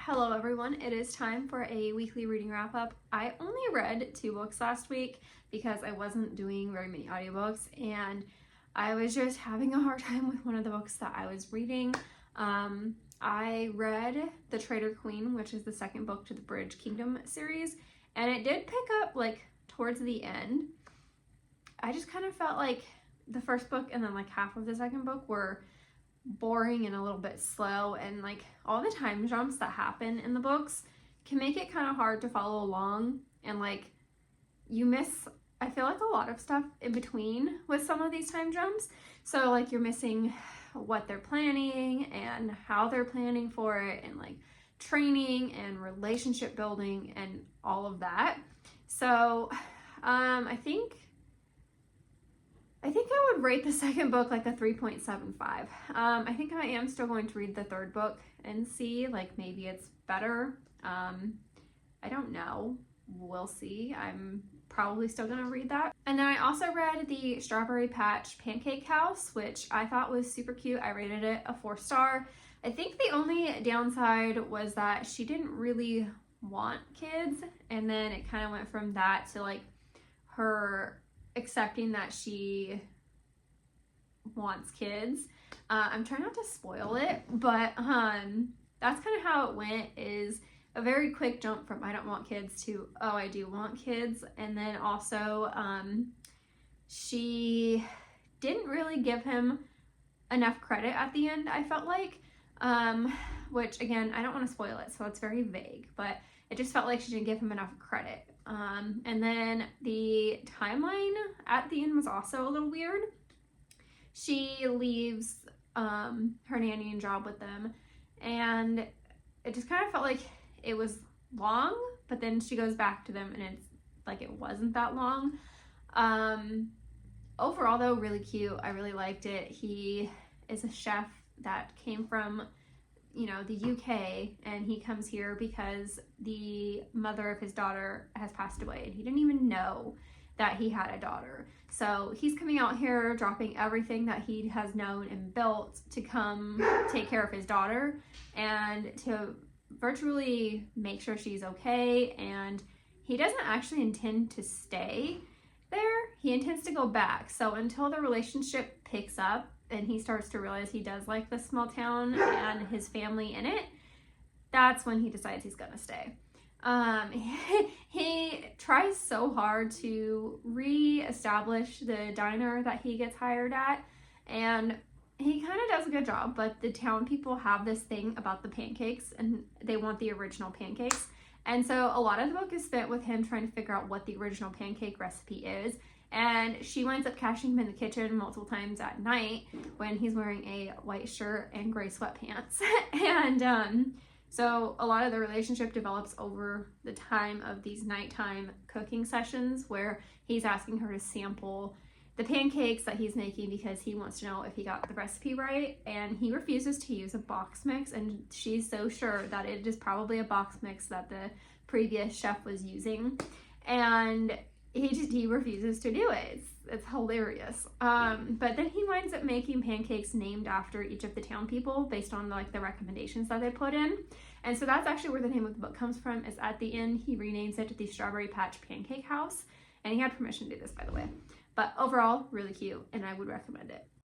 Hello everyone, it is time for a weekly reading wrap up. I only read 2 books last week because I wasn't doing very many audiobooks and I was just having a hard time with one of the books that I was reading. I read The Traitor Queen, which is the second book to the Bridge Kingdom series, and it did pick up like towards the end. I just kind of felt like the first book and then like half of the second book were boring and a little bit slow, and like all the time jumps that happen in the books can make it kind of hard to follow along, and like you miss, I feel like, a lot of stuff in between with some of these time jumps. So like you're missing what they're planning and how they're planning for it, and like training and relationship building and all of that. So I think I would rate the second book like a 3.75. I think I am still going to read the third book and see, like, maybe it's better. I don't know. We'll see. I'm probably still going to read that. And then I also read the Strawberry Patch Pancake House, which I thought was super cute. I rated it a 4-star. I think the only downside was that she didn't really want kids, and then it kind of went from that to like her accepting that she wants kids. I'm trying not to spoil it, but that's kind of how it went, is a very quick jump from I don't want kids to oh, I do want kids. And then also she didn't really give him enough credit at the end, I felt like, which again, I don't want to spoil it, so it's very vague, but it just felt like she didn't give him enough credit. And then the timeline at the end was also a little weird. She leaves her nannying job with them, and it just kind of felt like it was long, but then she goes back to them and it's like it wasn't that long. Overall though, really cute. I really liked it. He is a chef that came from, you know, the UK, and he comes here because the mother of his daughter has passed away, and he didn't even know that he had a daughter. So he's coming out here, dropping everything that he has known and built to come take care of his daughter and to virtually make sure she's okay. And he doesn't actually intend to stay there. He intends to go back. So until the relationship picks up and he starts to realize he does like the small town and his family in it, that's when he decides he's gonna stay. He tries so hard to re-establish the diner that he gets hired at, and he kind of does a good job, but the town people have this thing about the pancakes and they want the original pancakes. And so a lot of the book is spent with him trying to figure out what the original pancake recipe is. And she winds up catching him in the kitchen multiple times at night when he's wearing a white shirt and gray sweatpants. And so a lot of the relationship develops over the time of these nighttime cooking sessions where he's asking her to sample the pancakes that he's making because he wants to know if he got the recipe right. And he refuses to use a box mix, and she's so sure that it is probably a box mix that the previous chef was using. And he refuses to do it. It's hilarious. But then he winds up making pancakes named after each of the town people based on like the recommendations that they put in. And so that's actually where the name of the book comes from, is at the end he renames it the Strawberry Patch Pancake House. And he had permission to do this, by the way. But overall, really cute, and I would recommend it.